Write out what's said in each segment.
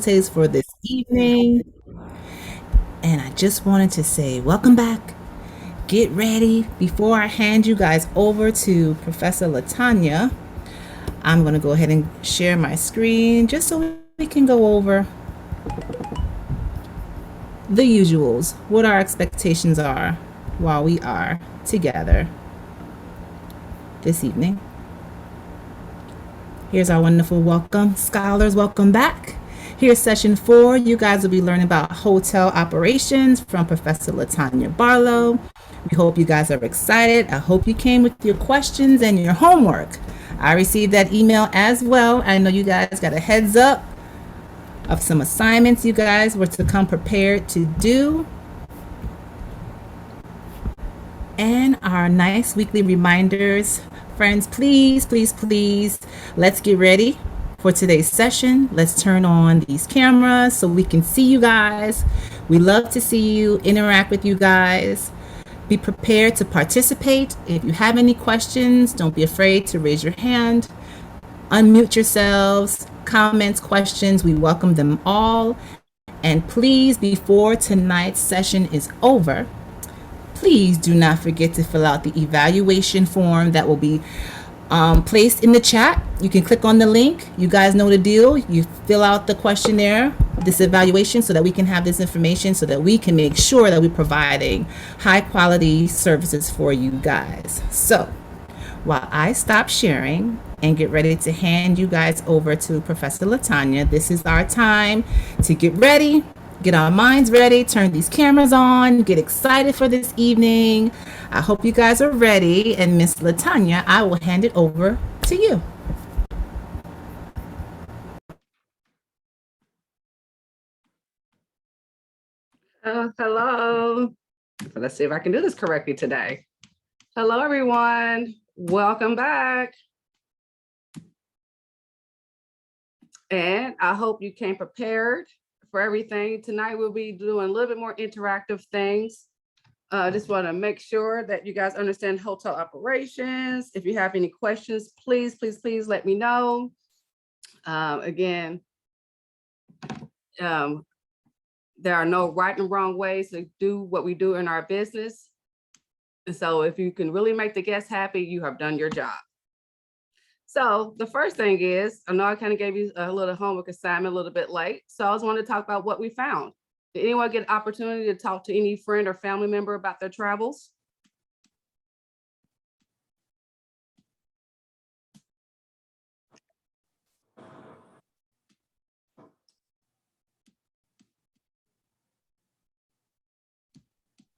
for this evening. And I just wanted to say, welcome back. Get ready. Before I hand you guys over to Professor Latanya, I'm going to go ahead and share my screen just so we can go over the usuals, what our expectations are while we are together this evening. Here's our wonderful welcome. Scholars, welcome back. Here's session 4. You guys will be learning about hotel operations from Professor Latanya Barlow. We hope you guys are excited. I hope you came with your questions and your homework. I received that email as well. I know you guys got a heads up of some assignments you guys were to come prepared to do. And our nice weekly reminders. Friends, please, please, please, let's get ready for today's session. Let's turn on these cameras so we can see you guys. We love to see you, interact with you guys. Be prepared to participate. If you have any questions, don't be afraid to raise your hand. Unmute yourselves. Comments, questions, we welcome them all. And please, before tonight's session is over, please do not forget to fill out the evaluation form that will be placed in the chat. You can click on the link. You guys know the deal. You fill out the questionnaire, this evaluation, so that we can have this information so that we can make sure that we're providing high quality services for you guys. So while I stop sharing and get ready to hand you guys over to Professor Latanya, this is our time to get ready, get our minds ready, turn these cameras on, get excited for this evening. I hope you guys are ready. And Miss Latanya, I will hand it over to you. Hello. Let's see if I can do this correctly today. Hello, everyone. Welcome back. And I hope you came prepared for everything. Tonight, we'll be doing a little bit more interactive things. Just want to make sure that you guys understand hotel operations. If you have any questions, please, please, please let me know. Again, there are no right and wrong ways to do what we do in our business. And so if you can really make the guests happy, you have done your job. So the first thing is, I know I kind of gave you a little homework assignment a little bit late. So I just want to talk about what we found. Did anyone get an opportunity to talk to any friend or family member about their travels?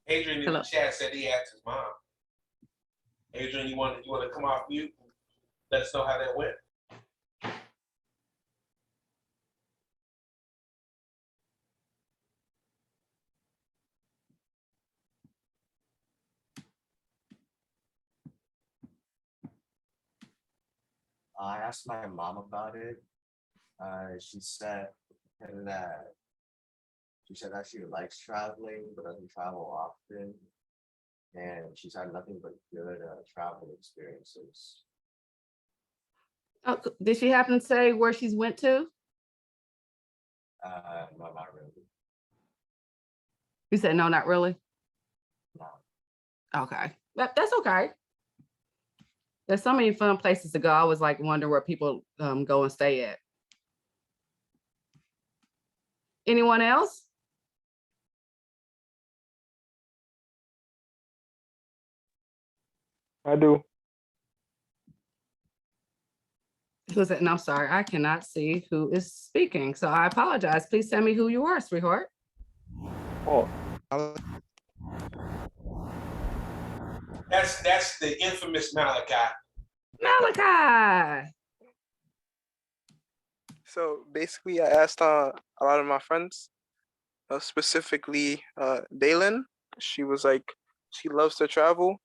Adrian in the chat said he asked his mom. Adrian, you want to come off mute and let us know how that went? I asked my mom about it. She said that she likes traveling but doesn't travel often, and she's had nothing but good travel experiences. Oh, did she happen to say where she's went to? No, not really. You said no, not really. No. Okay, that's okay. There's so many fun places to go. I was like wondering where people go and stay at. Anyone else? I do. Who's it? And I'm sorry, I cannot see who is speaking. So I apologize. Please tell me who you are, sweetheart. Oh, That's the infamous Malachi. Malachi. so basically, I asked a lot of my friends, specifically Daylin. She was like, she loves to travel,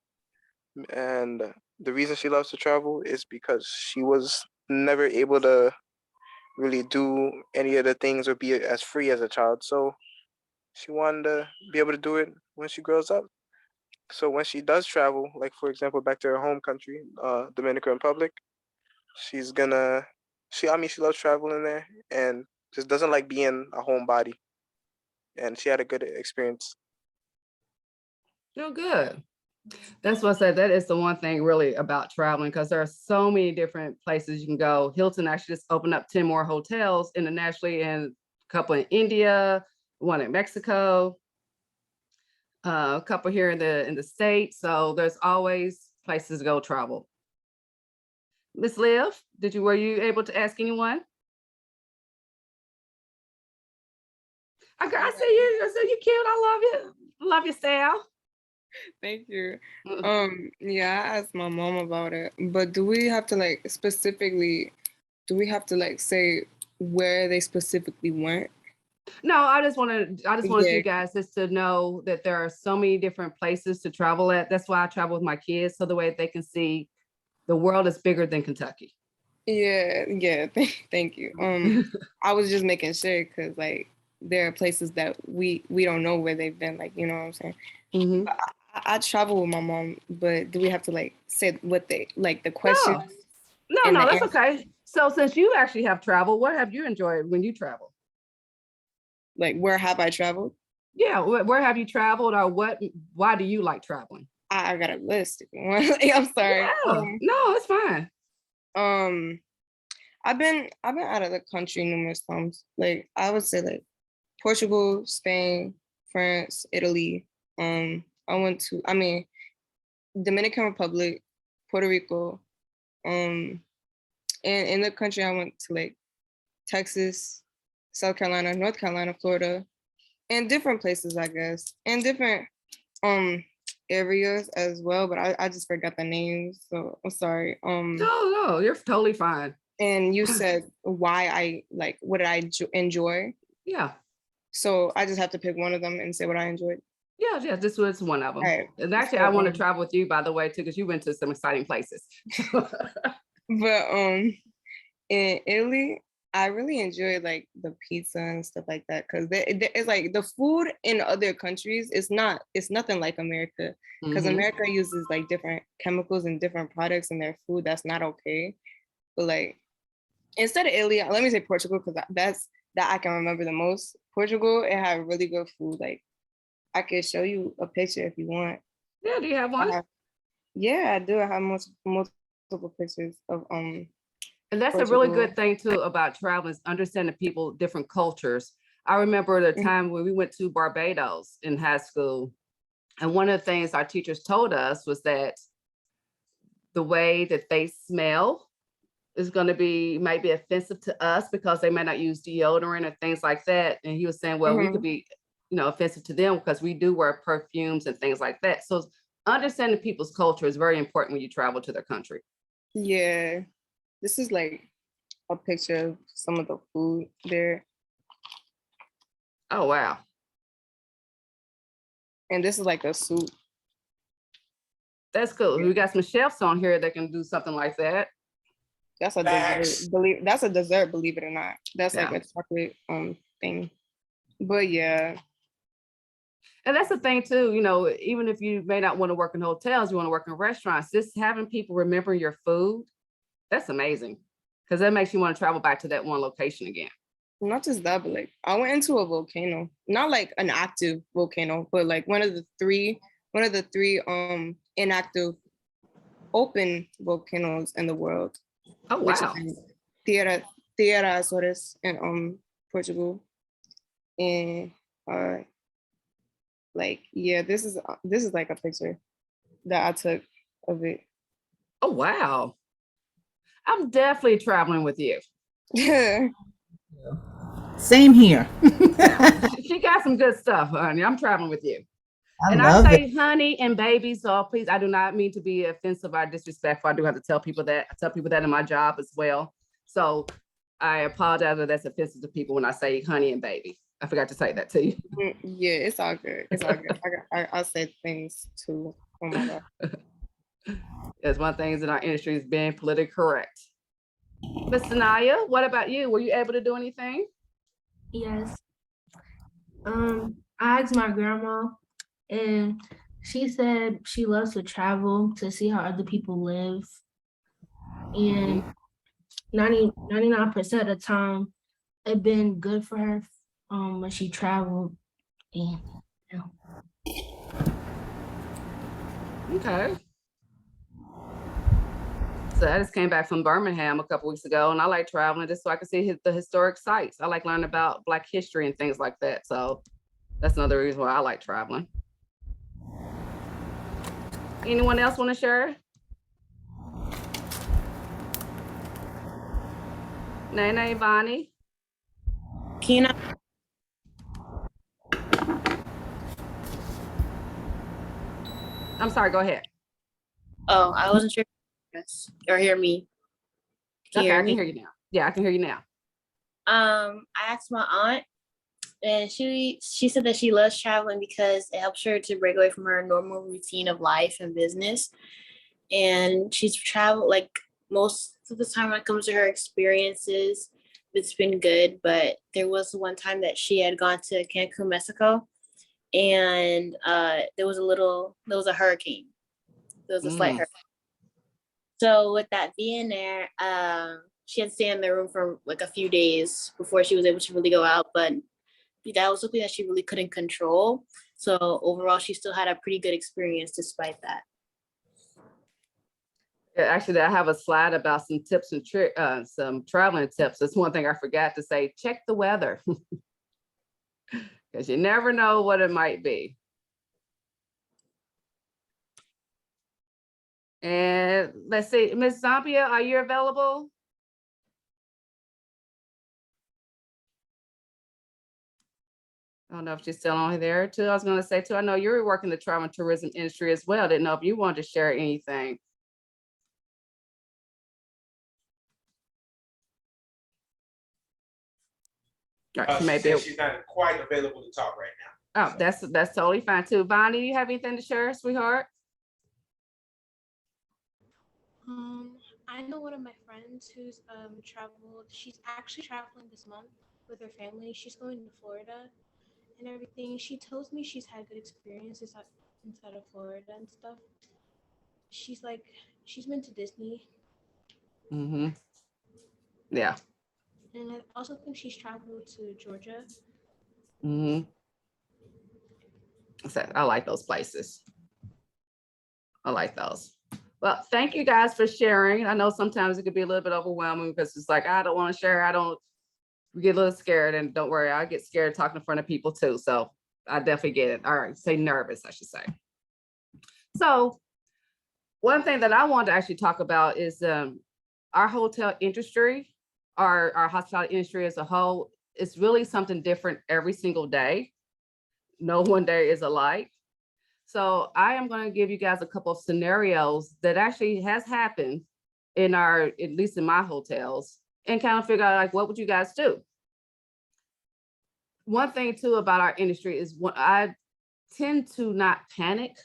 and the reason she loves to travel is because she was never able to really do any of the things or be as free as a child. So she wanted to be able to do it when she grows up. So when she does travel, like for example, back to her home country, Dominican Republic, she's gonna, she loves traveling there, and just doesn't like being a homebody. And she had a good experience. Oh, good. That's what I said. That is the one thing really about traveling, because there are so many different places you can go. Hilton actually just opened up 10 more hotels internationally, and a couple in India, one in Mexico, a couple here in the States. So there's always places to go travel. Miss Liv, were you able to ask anyone? I see you. I see you cute. I love you. Love your style. Thank you. Yeah, I asked my mom about it, but do we have to like specifically, do we have to like say where they specifically went? No, I just wanted Yeah. you guys just to know that there are so many different places to travel at. That's why I travel with my kids, so the way they can see the world is bigger than Kentucky. Yeah. Thank you. I was just making sure because like there are places that we don't know where they've been. Like, you know what I'm saying? Mhm. I travel with my mom, but do we have to like say what they like the questions No, and the that's answers? okay. So since you actually have traveled, what have you enjoyed when you travel? Like where have I traveled? Yeah, where have you traveled, or why do you like traveling? I got a list if you want. Like, I'm sorry. Yeah, no, it's fine. Um, I've been out of the country numerous times. Like I would say like Portugal, Spain, France, Italy. I mean Dominican Republic, Puerto Rico. And in the country I went to like Texas, South Carolina, North Carolina, Florida, and different places, I guess, and different areas as well. But I just forgot the names, so I'm sorry. No, you're totally fine. And you said why I like what did I enjoy? Yeah, So I just have to pick one of them and say what I enjoyed. yeah, this was one of them. All right. And actually, So, I want to travel with you, by the way, too, because you went to some exciting places. but in Italy, I really enjoyed like the pizza and stuff like that because it's like the food in other countries it's nothing like America because Mhm. America uses like different chemicals and different products in their food that's not okay. But like instead of Italy, let me say Portugal because that I can remember the most. Portugal, it had really good food. Like I could show you a picture if you want. Yeah, do you have one? Yeah, I do. I have multiple pictures of And that's a really Portugal. good thing too about traveling, is understanding people, different cultures. I remember the time when we went to Barbados in high school, and one of the things our teachers told us was that the way that they smell is going to might be offensive to us because they may not use deodorant or things like that. And he was saying, well, we could be, offensive to them because we do wear perfumes and things like that. So understanding people's culture is very important when you travel to their country. Yeah, this is like a picture of some of the food there. Oh, wow. And this is like a soup. That's cool. We got some chefs on here that can do something like that. That's a dessert. Believe it or not. That's like a chocolate thing. But yeah. And that's the thing too, even if you may not want to work in hotels, you want to work in restaurants, just having people remember your food, that's amazing. Because that makes you want to travel back to that one location again. Not just that, but like I went into a volcano. Not like an active volcano, but like one of the three inactive open volcanoes in the world. Oh, wow. Tierra Azores in Portugal. And like yeah, this is like a picture that I took of it. Oh, wow. I'm definitely traveling with you. Yeah. Same here. She got some good stuff, honey. I'm traveling with you. I And love I it. say honey and baby, so please, I do not mean to be offensive or disrespectful. I do have to tell people that. I tell people that in my job as well. So I apologize if that's offensive to people when I say honey and baby. I forgot to say that to you. Yeah, it's all good. It's all good. I said things too. Oh my God. That's one of the things in our industry is being politically correct. Miss Sanaya, what about you? Were you able to do anything? Yes. I asked my grandma, and she said she loves to travel to see how other people live. And 99% of the time, it been good for her when she traveled and you know. Okay. So I just came back from Birmingham a couple weeks ago, and I like traveling just so I can see the historic sites. I like learning about Black history and things like that. So that's another reason why I like traveling. Anyone else want to share? Nene, Bonnie? Kina, I'm sorry, go ahead. oh, I wasn't sure. Yes, or hear me. Can you Okay, hear I can me? hear you now. Yeah, I can hear you now. I asked my aunt, and she said that she loves traveling because it helps her to break away from her normal routine of life and business. And she's traveled like most of the time when it comes to her experiences, it's been good. But there was one time that she had gone to Cancun, Mexico, and there was a hurricane. There was a slight Mm, hurricane. So with that being there, she had to stay in the room for like a few days before she was able to really go out. But that was something that she really couldn't control. So overall, she still had a pretty good experience despite that. yeah, actually, I have a slide about some tips and some traveling tips. That's one thing I forgot to say. Check the weather because you never know what it might be. And let's see, Miss Zambia, are you available? I don't know if she's still on there too. I was going to say too, I know you're working the travel and tourism industry as well. Didn't know if you wanted to share anything. All right, she She may be. said she's not quite available to talk right now. Oh, that's totally fine too. Bonnie, do you have anything to share, sweetheart? I know one of my friends who's traveled. She's actually traveling this month with her family. She's going to Florida and everything. She tells me she's had good experiences inside of Florida and stuff. She's like, she's been to Disney, Mm-hmm. Yeah. and I also think she's traveled to Georgia. Mm-hmm. So I like those places. I like those. Well, thank you guys for sharing. I know sometimes it could be a little bit overwhelming because it's like, I don't want to share. We get a little scared, and don't worry, I get scared talking in front of people too. So I definitely get it. All right, say nervous, I should say. So one thing that I want to actually talk about is our hotel industry, our hospitality industry as a whole. It's really something different every single day. No one day is alike. So I am going to give you guys a couple of scenarios that actually has happened at least in my hotels, and kind of figure out like, what would you guys do? One thing too about our industry is what I tend to not panic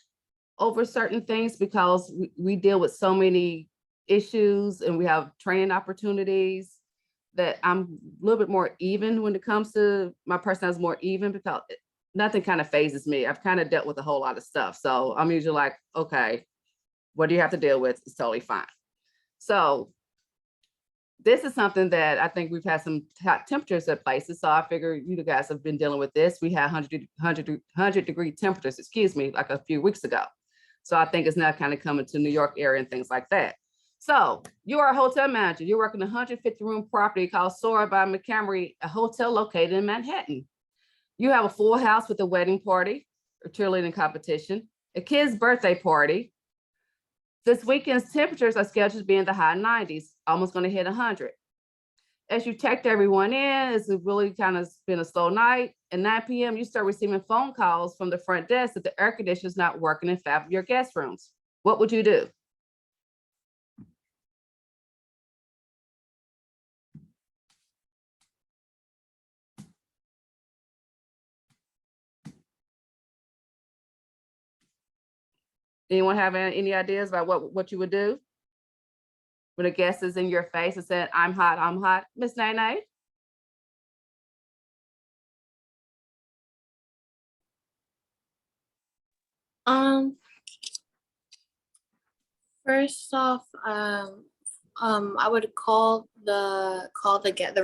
over certain things because we deal with so many issues and we have training opportunities that I'm a little bit more even when it comes to my personality is more even because nothing kind of phases me. I've kind of dealt with a whole lot of stuff. So I'm usually like, okay, what do you have to deal with? It's totally fine. So this is something that I think we've had some hot temperatures at places. So I figure you guys have been dealing with this. We had 100 degree temperatures, like a few weeks ago. So I think it's now kind of coming to New York area and things like that. So you are a hotel manager. You're working a 150 room property called Sora by McCamery, a hotel located in Manhattan. You have a full house with a wedding party, a cheerleading competition, a kid's birthday party. This weekend's temperatures are scheduled to be in the high 90s, almost going to hit 100. As you checked everyone in, it's really kind of been a slow night. At 9 p.m., you start receiving phone calls from the front desk that the air conditioner is not working in 5 of your guest rooms. What would you do? Anyone have any ideas about what you would do when a guest is in your face and said, I'm hot, I'm hot? Miss Nene? Um, First off, I would call the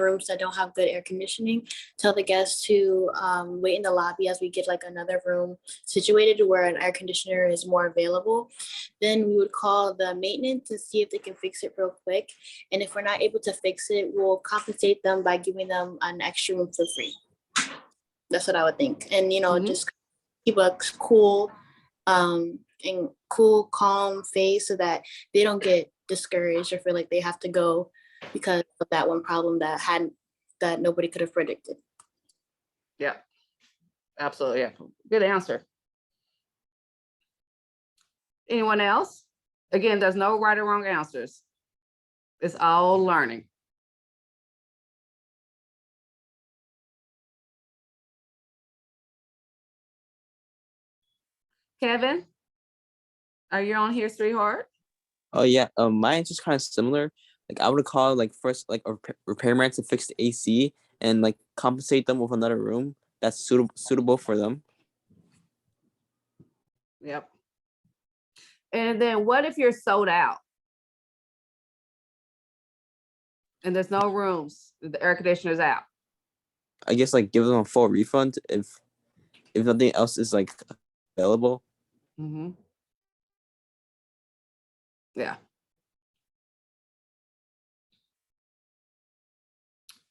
rooms that don't have good air conditioning. Tell the guests to wait in the lobby as we get like another room situated where an air conditioner is more available. Then we would call the maintenance to see if they can fix it real quick. And if we're not able to fix it, we'll compensate them by giving them an extra room for free. That's what I would think. And Mhm. just keep a cool and cool, calm face so that they don't get discouraged or feel like they have to go because of that one problem that nobody could have predicted. Yeah, absolutely. Yeah, good answer. Anyone else? Again, there's no right or wrong answers. It's all learning. Kevin, are you on here, sweetheart? Oh yeah, mine's just kind of similar. Like I would call like first like a repairman to fix the AC and like compensate them with another room that's suitable for them. Yep. And then what if you're sold out? And there's no rooms, the air conditioner's out. I guess like give them a full refund if nothing else is like available. Mm-hmm. Yeah.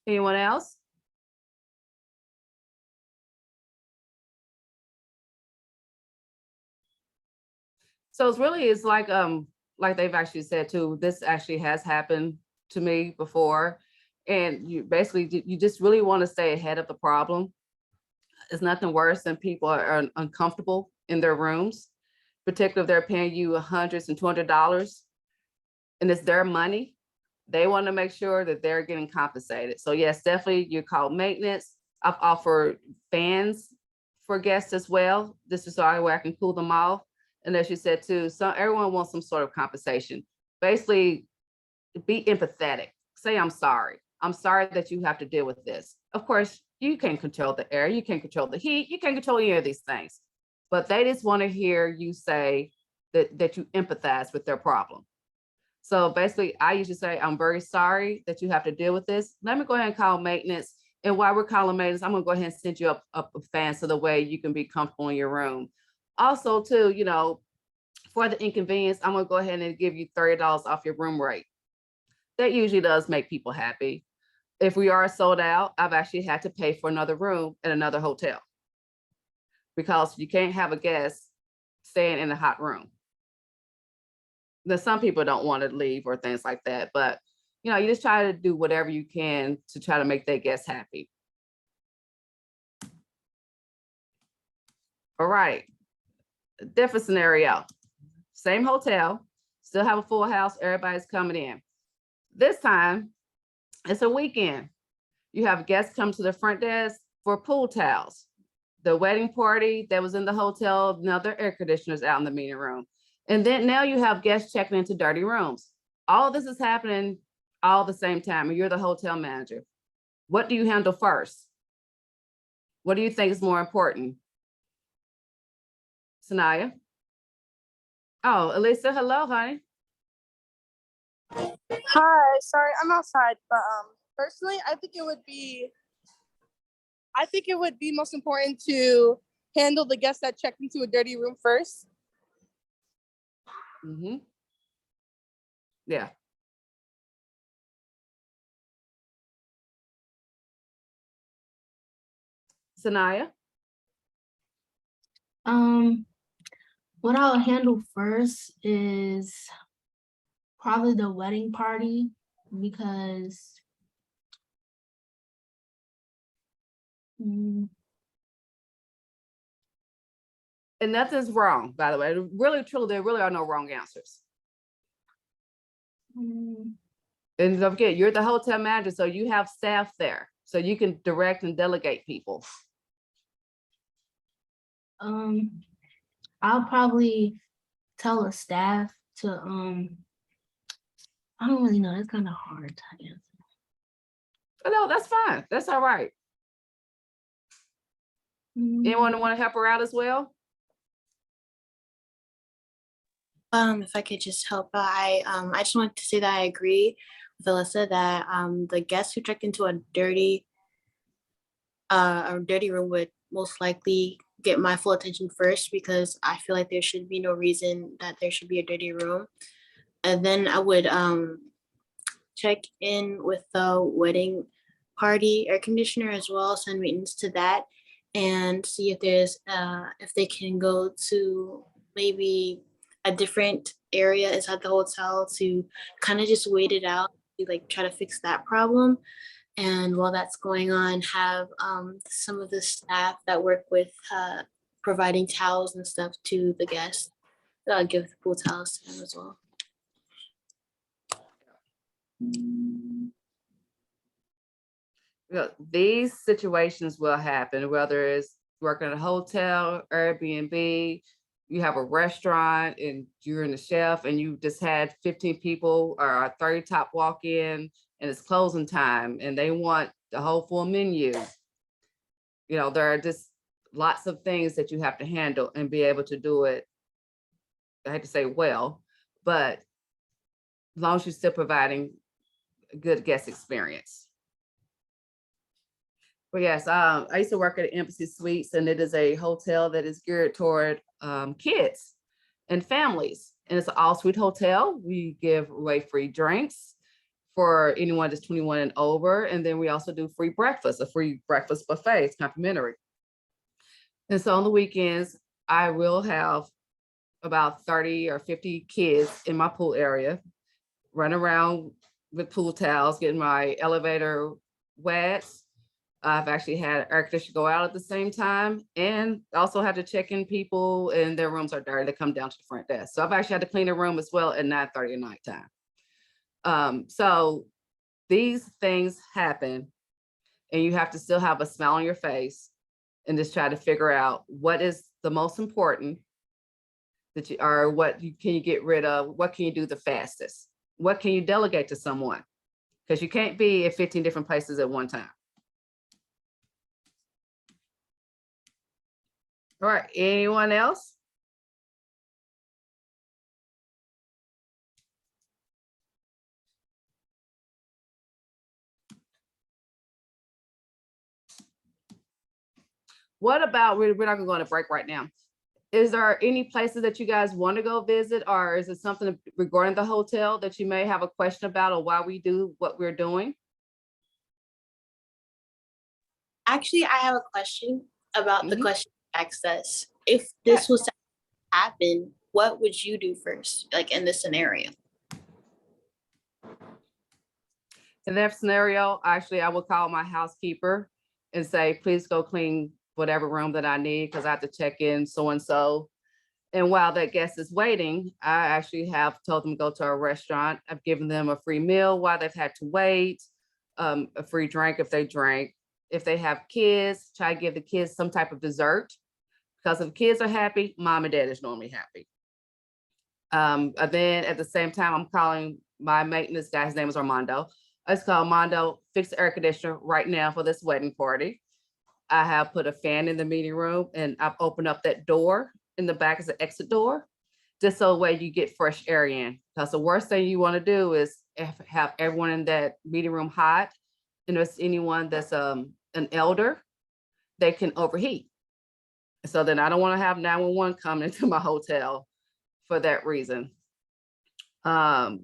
Anyone else? So it's like they've actually said too, this actually has happened to me before. And you just really want to stay ahead of the problem. It's nothing worse than people are uncomfortable in their rooms, particularly if they're paying you hundreds and $200 and it's their money. They want to make sure that they're getting compensated. So yes, definitely you call maintenance. I've offered fans for guests as well. This is so I can cool them off. And as you said too, everyone wants some sort of compensation. Basically, be empathetic. Say, I'm sorry. I'm sorry that you have to deal with this. Of course, you can't control the air. You can't control the heat. You can't control any of these things. But they just want to hear you say that you empathize with their problem. So basically, I usually say, I'm very sorry that you have to deal with this. Let me go ahead and call maintenance. And while we're calling maintenance, I'm going to go ahead and send you up a fan so the way you can be comfortable in your room. Also, too, for the inconvenience, I'm going to go ahead and give you $30 off your room rate. That usually does make people happy. If we are sold out, I've actually had to pay for another room at another hotel because you can't have a guest staying in a hot room. Now, some people don't want to leave or things like that, but you just try to do whatever you can to try to make that guest happy. All right, different scenario. Same hotel, still have a full house, everybody's coming in. This time, it's a weekend. You have guests come to the front desk for pool towels. The wedding party that was in the hotel, now their air conditioners out in the meeting room. And then now you have guests checking into dirty rooms. All this is happening all the same time, and you're the hotel manager. What do you handle first? What do you think is more important? Sanaya? Oh, Elisa, hello, honey. Hi, sorry, I'm outside, but personally, I think it would be most important to handle the guests that checked into a dirty room first. Mm-hmm. Yeah. Sanaya? What I'll handle first is probably the wedding party because and nothing's wrong, by the way. Really, truly, there really are no wrong answers. And don't forget, you're the hotel manager, so you have staff there, so you can direct and delegate people. I'll probably tell a staff to I don't really know. It's kind of hard to answer. Oh, no, that's fine. That's all right. Anyone want to help her out as well? If I could just help out, I just wanted to say that I agree with Alyssa that the guests who checked into a dirty room would most likely get my full attention first, because I feel like there should be no reason that there should be a dirty room. And then I would check in with the wedding party air conditioner as well, send maintenance to that, and see if there's if they can go to maybe a different area inside the hotel to kind of just wait it out, to like try to fix that problem. And while that's going on, have some of the staff that work with providing towels and stuff to the guests, give the pool towels to them as well. These situations will happen, whether it's working at a hotel, Airbnb, you have a restaurant and you're in the chef and you just had 15 people or a 30 top walk in and it's closing time and they want the whole full menu. There are just lots of things that you have to handle and be able to do it. I hate to say well, but as long as you're still providing a good guest experience. Well, yes, I used to work at Embassy Suites, and it is a hotel that is geared toward kids and families. And it's an all-suite hotel. We give away free drinks for anyone that's 21 and over. And then we also do free breakfast, a free breakfast buffet. It's complimentary. And so on the weekends, I will have about 30 or 50 kids in my pool area, run around with pool towels, getting my elevator wet. I've actually had air conditioner go out at the same time, and also had to check in people and their rooms are dirty. They come down to the front desk. So I've actually had to clean a room as well at 9:30 at nighttime. So these things happen and you have to still have a smile on your face and just try to figure out what is the most important that you are, can you get rid of, what can you do the fastest? What can you delegate to someone? Because you can't be at 15 different places at one time. All right, anyone else? What about, we're not gonna go on a break right now. Is there any places that you guys want to go visit, or is it something regarding the hotel that you may have a question about, or why we do what we're doing? Actually, I have a question about the question access. If this was to happen, what would you do first, like in this scenario? In that scenario, actually, I would call my housekeeper and say, please go clean whatever room that I need because I have to check in so-and-so. And while that guest is waiting, I actually have told them to go to a restaurant. I've given them a free meal while they've had to wait, a free drink if they drank. If they have kids, try to give the kids some type of dessert, because if kids are happy, mom and dad is normally happy. And then at the same time, I'm calling my maintenance guy. His name is Armando. I just call Armando, fix the air conditioner right now for this wedding party. I have put a fan in the meeting room and I've opened up that door in the back as an exit door, just so way you get fresh air in. Because the worst thing you want to do is have everyone in that meeting room hot. And if it's anyone that's an elder, they can overheat. So then I don't want to have 911 coming into my hotel for that reason. Then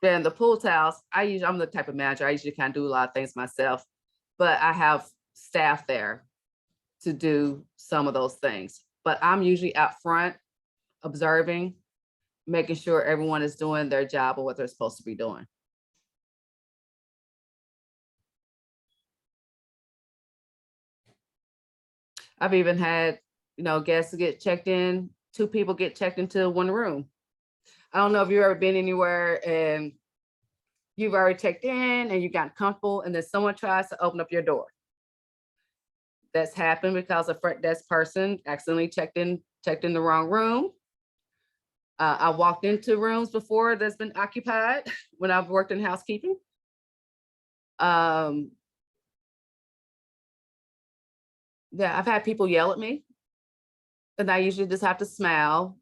the pool towels, I'm the type of manager, I usually kind of do a lot of things myself, but I have staff there to do some of those things. But I'm usually out front observing, making sure everyone is doing their job or what they're supposed to be doing. I've even had, guests get checked in, 2 people get checked into one room. I don't know if you've ever been anywhere and you've already checked in and you got comfortable and then someone tries to open up your door. That's happened because a front desk person accidentally checked in the wrong room. I walked into rooms before that's been occupied when I've worked in housekeeping. Yeah, I've had people yell at me and I usually just have to smile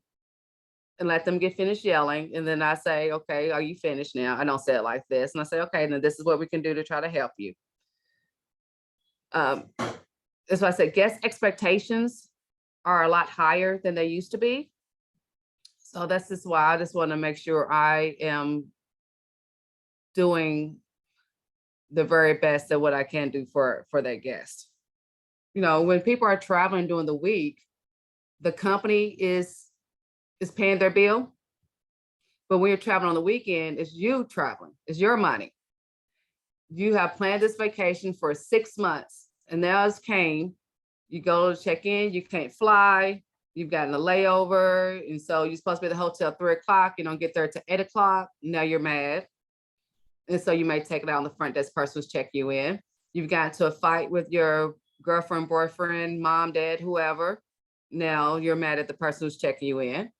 and let them get finished yelling. And then I say, okay, are you finished now? I don't say it like this. And I say, okay, then this is what we can do to try to help you. That's why I said guest expectations are a lot higher than they used to be. So that's just why I just want to make sure I am doing the very best at what I can do for that guest. You know, when people are traveling during the week, the company is paying their bill. But when you're traveling on the weekend, it's you traveling, it's your money. You have planned this vacation for 6 months and now it's came, you go to check in, you can't fly, you've gotten a layover. And so you're supposed to be at the hotel at 3 o'clock, you don't get there to 8 o'clock, now you're mad. And so you may take it out on the front desk person who's checking you in. You've gotten to a fight with your girlfriend, boyfriend, mom, dad, whoever. Now you're mad at the person who's checking you in.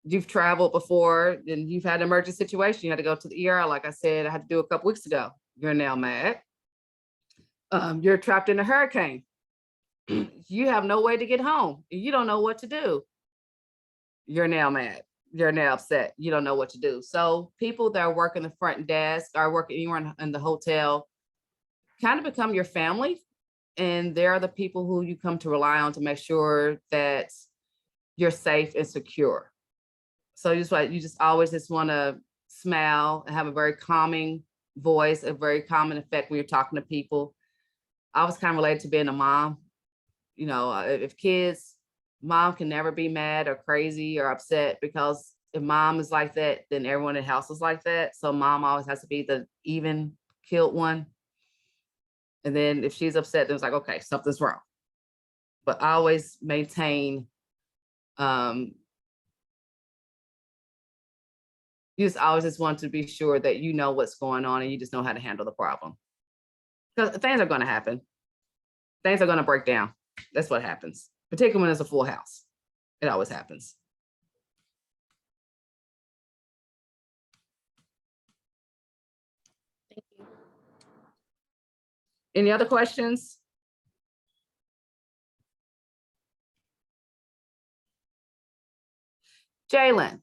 You've traveled before and you've had an emergency situation. You had to go to the ER, like I said, I had to do a couple weeks ago. You're now mad. You're trapped in a hurricane. You have no way to get home. You don't know what to do. You're now mad. You're now upset. You don't know what to do. So people that are working the front desk or working anywhere in the hotel kind of become your family. And they're the people who you come to rely on to make sure that you're safe and secure. So you just always just want to smile and have a very calming voice, a very calming effect when you're talking to people. I was kind of related to being a mom. You know, if kids, mom can never be mad or crazy or upset, because if mom is like that, then everyone in the house is like that. So mom always has to be the even killed one. And then if she's upset, then it's like, okay, something's wrong. But I always maintain, you just always just want to be sure that you know what's going on and you just know how to handle the problem. Because things are going to happen. Things are going to break down. That's what happens, particularly when it's a full house. It always happens. Thank you. Any other questions? Jalen.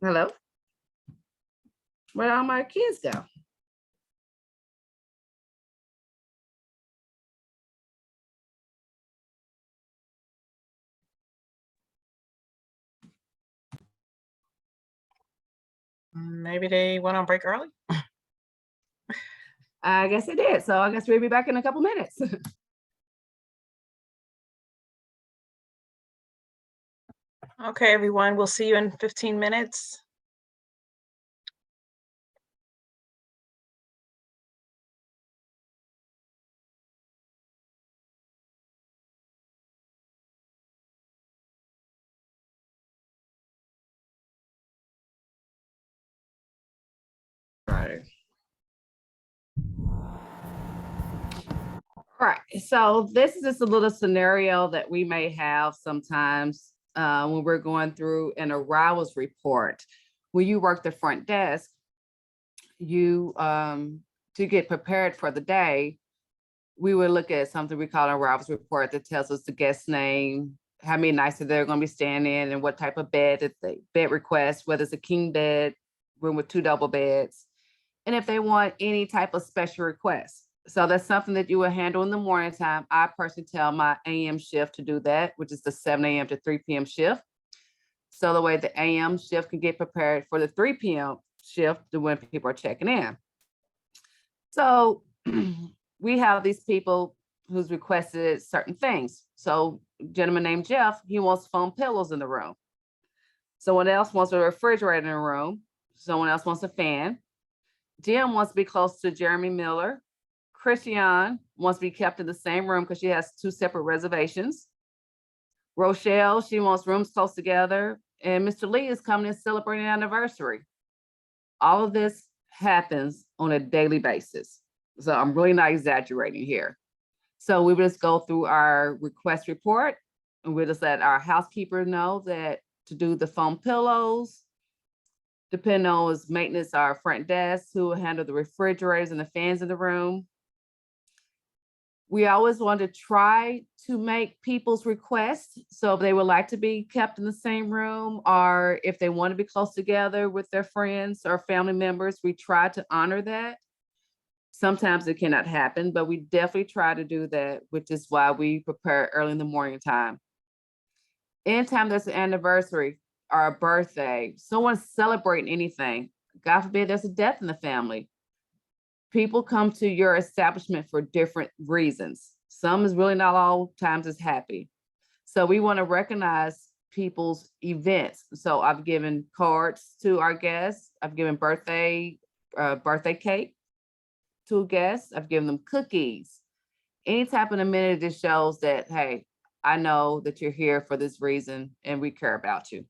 Hello? Where all my kids go? Maybe they went on break early. I guess it did. So I guess we'll be back in a couple minutes. Okay, everyone, we'll see you in 15 minutes. Right. All right. So this is just a little scenario that we may have sometimes when we're going through an arrivals report. When you work the front desk, you to get prepared for the day, we would look at something we call an arrivals report that tells us the guest name, how many nights that they're going to be staying in, and what type of bed, if the bed request, whether it's a king bed, room with 2 double beds, and if they want any type of special requests. So that's something that you will handle in the morning time. I personally tell my AM shift to do that, which is the 7 a.m. to 3 p.m. shift. So the way the AM shift can get prepared for the 3 p.m. shift to when people are checking in. So we have these people who's requested certain things. So a gentleman named Jeff, he wants foam pillows in the room. Someone else wants a refrigerator in the room. Someone else wants a fan. Jim wants to be close to Jeremy Miller. Christiane wants to be kept in the same room because she has 2 separate reservations. Rochelle, she wants rooms close together. And Mr. Lee is coming and celebrating an anniversary. All of this happens on a daily basis. So I'm really not exaggerating here. So we will just go through our request report and we'll just let our housekeeper know that to do the foam pillows, Depending on his maintenance, our front desk, who will handle the refrigerators and the fans in the room. We always want to try to make people's requests. So if they would like to be kept in the same room, or if they want to be close together with their friends or family members, we try to honor that. Sometimes it cannot happen, but we definitely try to do that, which is why we prepare early in the morning time. Anytime there's an anniversary or a birthday, someone's celebrating anything, God forbid there's a death in the family, people come to your establishment for different reasons. Some is really not all times is happy. So we want to recognize people's events. So I've given cards to our guests. I've given birthday cake to guests. I've given them cookies. Any type of amenity that shows that, hey, I know that you're here for this reason and we care about you.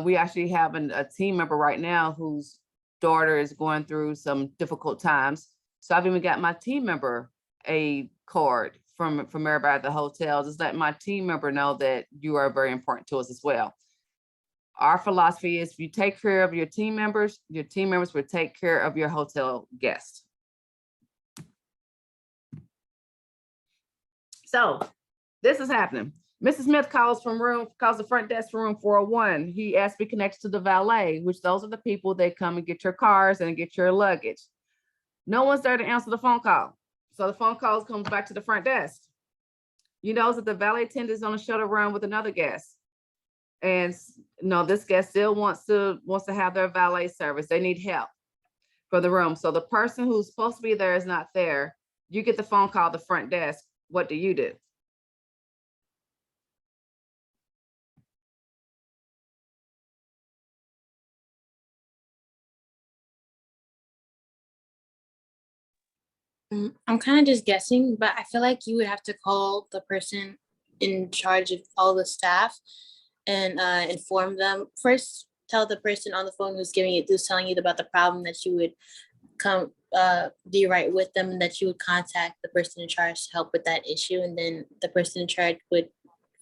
We actually have a team member right now whose daughter is going through some difficult times. So I've even got my team member a card from everybody at the hotel, just let my team member know that you are very important to us as well. Our philosophy is if you take care of your team members will take care of your hotel guests. So this is happening. Mrs. Smith calls the front desk from room 401. He asked to be connected to the valet, which those are the people that come and get your cars and get your luggage. No one's there to answer the phone call. So the phone call comes back to the front desk. You know that the valet attendant is on a shuttle run with another guest. And no, this guest still wants to have their valet service. They need help for the room. So the person who's supposed to be there is not there. You get the phone call at the front desk. What do you do? I'm kind of just guessing, but I feel like you would have to call the person in charge of all the staff and inform them. First, tell the person on the phone who's telling you about the problem that you would come be right with them, and that you would contact the person in charge to help with that issue. And then the person in charge would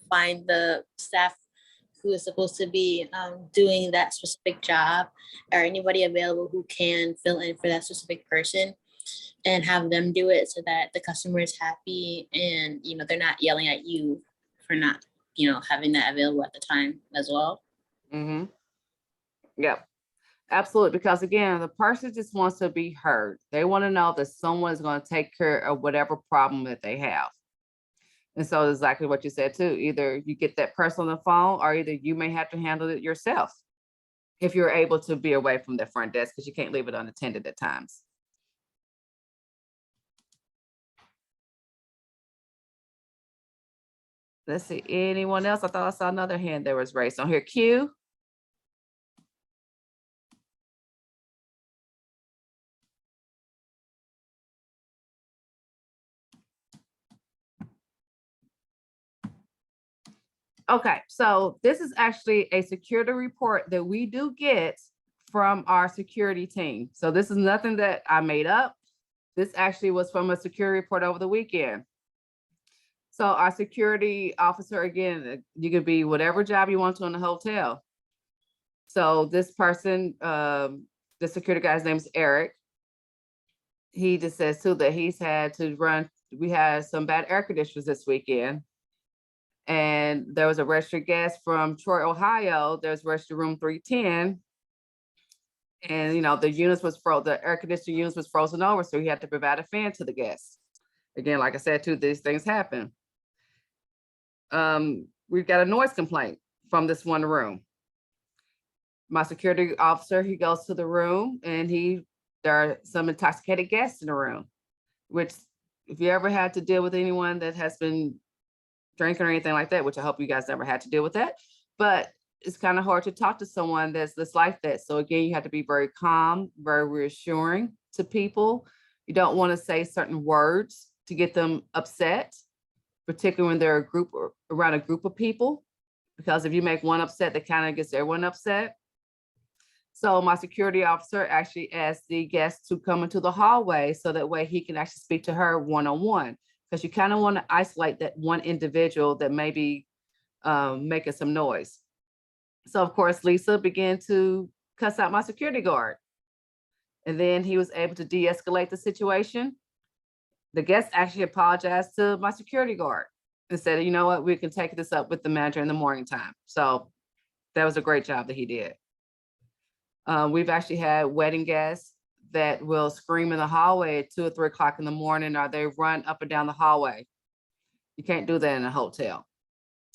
find the staff who is supposed to be doing that specific job, or anybody available who can fill in for that specific person, and have them do it so that the customer is happy and they're not yelling at you for not having that available at the time as well. Mm-hmm. Yep, absolutely. Because again, the person just wants to be heard. They want to know that someone is going to take care of whatever problem that they have. And so exactly what you said too, either you get that person on the phone or either you may have to handle it yourself if you're able to be away from the front desk, because you can't leave it unattended at times. Let's see, anyone else? I thought I saw another hand that was raised on here. Q. Okay, so this is actually a security report that we do get from our security team. So this is nothing that I made up. This actually was from a security report over the weekend. So our security officer, again, you could be whatever job you want to in the hotel. So this person, the security guy's name is Eric. He just says too that he's had to run, we had some bad air conditioners this weekend. And there was a registered guest from Troy, Ohio. There's registered room 310. And the units was the air conditioning units was frozen over, so he had to provide a fan to the guests. Again, like I said, too, these things happen. We've got a noise complaint from this one room. My security officer, he goes to the room and there are some intoxicated guests in the room, which if you ever had to deal with anyone that has been drinking or anything like that, which I hope you guys never had to deal with that, but it's kind of hard to talk to someone that's like that. So again, you have to be very calm, very reassuring to people. You don't want to say certain words to get them upset, particularly when they're around a group of people, because if you make one upset, that kind of gets everyone upset. So my security officer actually asked the guest to come into the hallway so that way he can actually speak to her one-on-one, because you kind of want to isolate that one individual that may be making some noise. So of course, Lisa began to cuss out my security guard. And then he was able to de-escalate the situation. The guest actually apologized to my security guard and said, you know what, we can take this up with the manager in the morning time. So that was a great job that he did. We've actually had wedding guests that will scream in the hallway at 2 or 3 o'clock in the morning, or they run up and down the hallway. You can't do that in a hotel.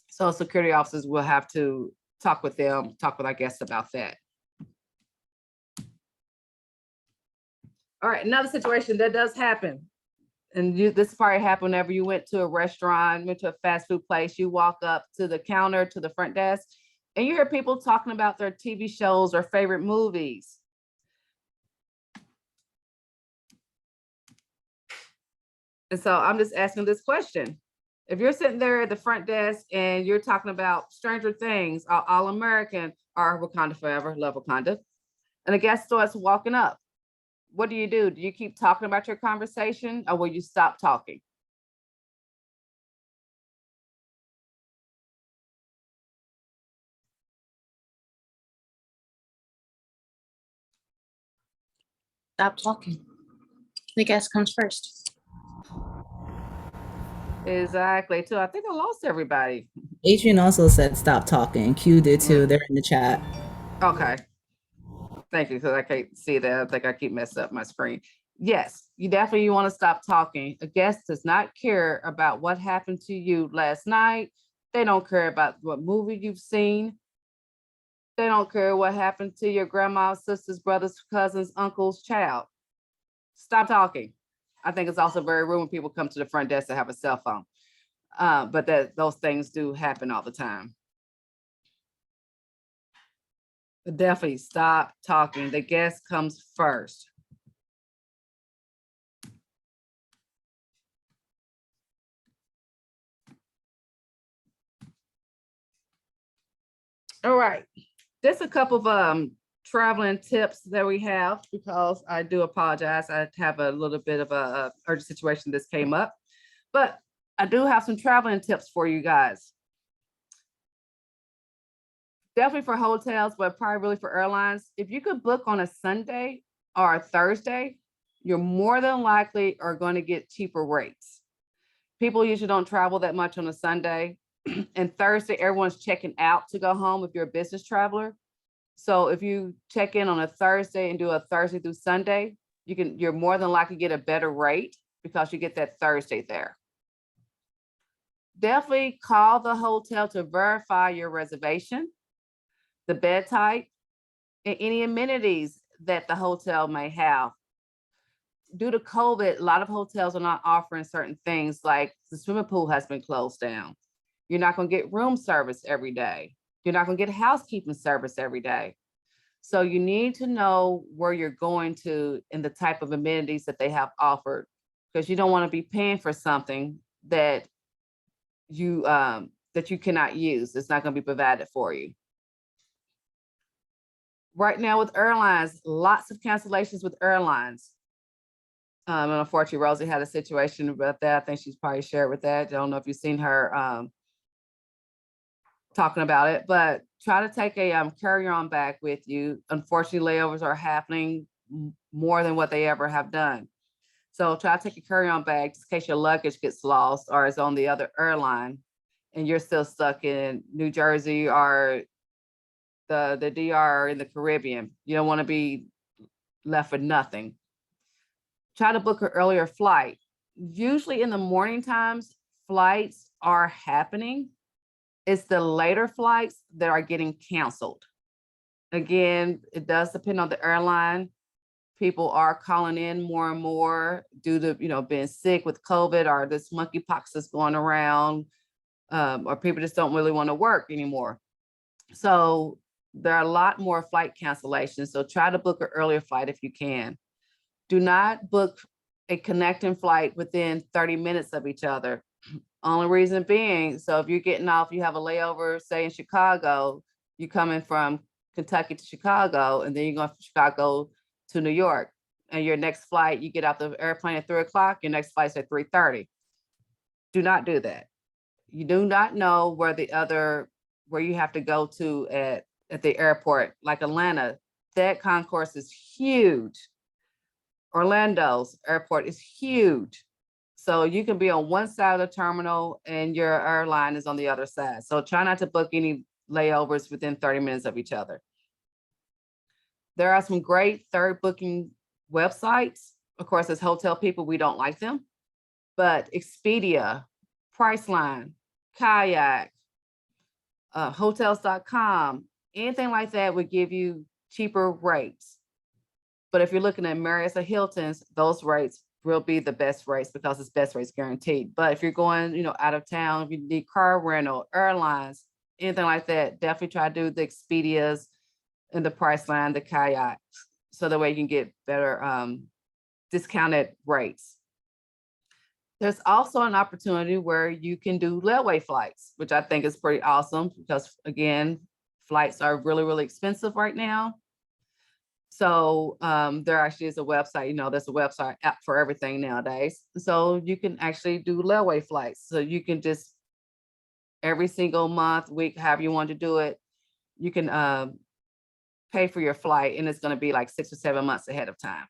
So security officers will have to talk with them, talk with our guests about that. All right, another situation that does happen. And this probably happened whenever you went to a restaurant, went to a fast food place, you walk up to the counter, to the front desk, and you hear people talking about their TV shows or favorite movies. And so I'm just asking this question. If you're sitting there at the front desk and you're talking about Stranger Things, All American, or Wakanda Forever, love Wakanda, and a guest starts walking up, what do? Do you keep talking about your conversation, or will you stop talking? Stop talking. The guest comes first. Exactly, too. I think I lost everybody. Adrian also said stop talking. Q did too. They're in the chat. Okay. Thank you, because I can't see that. I think I keep messing up my screen. Yes, you definitely want to stop talking. A guest does not care about what happened to you last night. They don't care about what movie you've seen. They don't care what happened to your grandma, sisters, brothers, cousins, uncles, child. Stop talking. I think it's also very rude when people come to the front desk to have a cell phone. But those things do happen all the time. But definitely stop talking. The guest comes first. All right, there's a couple of traveling tips that we have, because I do apologize. I have a little bit of a urgent situation this came up, but I do have some traveling tips for you guys. Definitely for hotels, but probably really for airlines. If you could book on a Sunday or a Thursday, you're more than likely are going to get cheaper rates. People usually don't travel that much on a Sunday. And Thursday, everyone's checking out to go home if you're a business traveler. So if you check in on a Thursday and do a Thursday through Sunday, you're more than likely to get a better rate because you get that Thursday there. Definitely call the hotel to verify your reservation, the bed type, and any amenities that the hotel may have. Due to COVID, a lot of hotels are not offering certain things, like the swimming pool has been closed down. You're not going to get room service every day. You're not going to get housekeeping service every day. So you need to know where you're going to and the type of amenities that they have offered, because you don't want to be paying for something that you cannot use. It's not going to be provided for you. Right now with airlines, lots of cancellations with airlines. And unfortunately, Rosie had a situation about that. I think she's probably shared with that. I don't know if you've seen her talking about it, but try to take a carry-on bag with you. Unfortunately, layovers are happening more than what they ever have done. So try to take a carry-on bag just in case your luggage gets lost or is on the other airline and you're still stuck in New Jersey or the DR or in the Caribbean. You don't want to be left with nothing. Try to book an earlier flight. Usually in the morning times, flights are happening. It's the later flights that are getting canceled. Again, it does depend on the airline. People are calling in more and more due to being sick with COVID or this monkeypox that's going around, or people just don't really want to work anymore. So there are a lot more flight cancellations. So try to book an earlier flight if you can. Do not book a connecting flight within 30 minutes of each other. Only reason being, so if you're getting off, you have a layover, say in Chicago, you're coming from Kentucky to Chicago, and then you're going from Chicago to New York. And your next flight, you get out the airplane at 3 o'clock, your next flight's at 3:30. Do not do that. You do not know where you have to go to at at the airport, like Atlanta, that concourse is huge. Orlando's airport is huge. So you can be on one side of the terminal and your airline is on the other side. So try not to book any layovers within 30 minutes of each other. There are some great third booking websites. Of course, as hotel people, we don't like them, but Expedia, Priceline, Kayak, hotels.com, anything like that would give you cheaper rates. But if you're looking at Marriott's or Hilton's, those rates will be the best rates because it's best rates guaranteed. But if you're going, out of town, if you need car rental, airlines, anything like that, definitely try to do the Expedias and the Priceline, the Kayak, so that way you can get better discounted rates. There's also an opportunity where you can do layaway flights, which I think is pretty awesome because, again, flights are really, really expensive right now. So there actually is a website, there's a website app for everything nowadays. So you can actually do layaway flights. So you can just every single month, week, however you want to do it, you can pay for your flight, and it's going to be like 6 or 7 months ahead of time.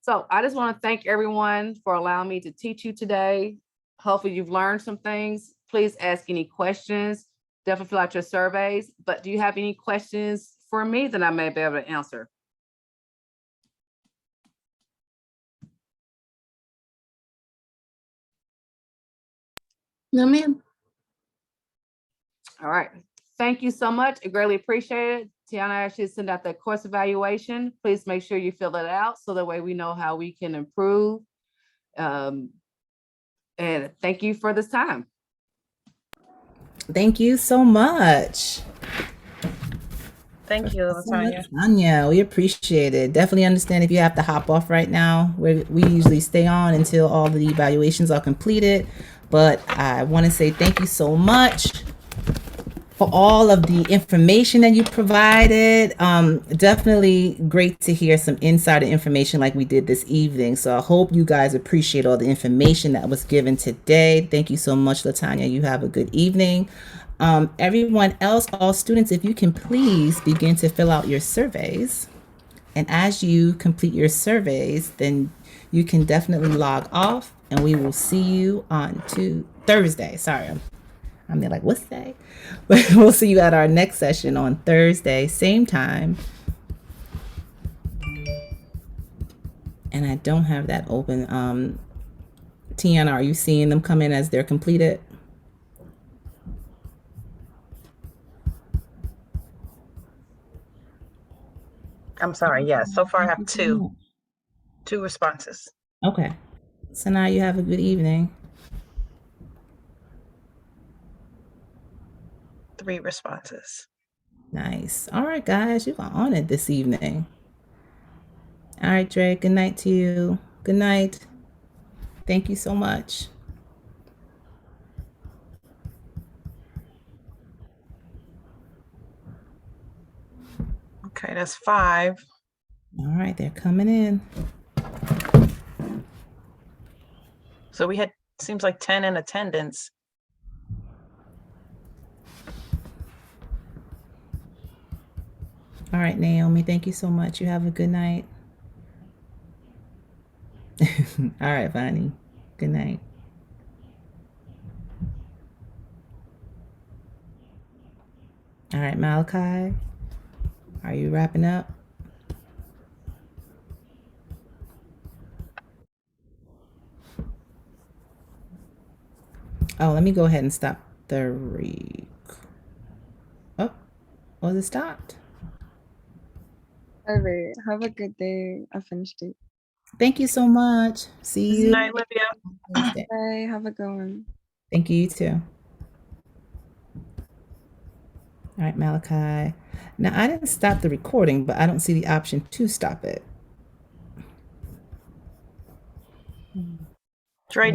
So I just want to thank everyone for allowing me to teach you today. Hopefully you've learned some things. Please ask any questions. Definitely fill out your surveys. But do you have any questions for me that I may be able to answer? No, ma'am. All right. Thank you so much. I greatly appreciate it. Tiana actually sent out that course evaluation. Please make sure you fill it out so that way we know how we can improve. And thank you for this time. Thank you so much. Thank you, Latanya. Tanya, we appreciate it. Definitely understand if you have to hop off right now. We usually stay on until all the evaluations are completed. But I want to say thank you so much for all of the information that you provided. Definitely great to hear some insider information like we did this evening. So I hope you guys appreciate all the information that was given today. Thank you so much, Latanya. You have a good evening. Everyone else, all students, if you can please begin to fill out your surveys. And as you complete your surveys, then you can definitely log off, and we will see you on Thursday. Sorry, I'm there like, what's day? But we'll see you at our next session on Thursday, same time. And I don't have that open. Tiana, are you seeing them come in as they're completed? I'm sorry. Yes. So far, I have two responses. Okay. So now you have a good evening. 3 responses. Nice. All right, guys, you are on it this evening. All right, Dre, good night to you. Good night. Thank you so much. Okay, that's 5. All right, they're coming in. So we had, seems like 10 in attendance. All right, Naomi, thank you so much. You have a good night. All right, Vonnie. Good night. All right, Malachi. Are you wrapping up? Oh, let me go ahead and stop the Oh, was it stopped? All right. Have a good day. I finished it. Thank you so much. See you. Good night, Olivia. Bye. Have a good one. Thank you, you too. All right, Malachi. Now, I didn't stop the recording, but I don't see the option to stop it. Dre,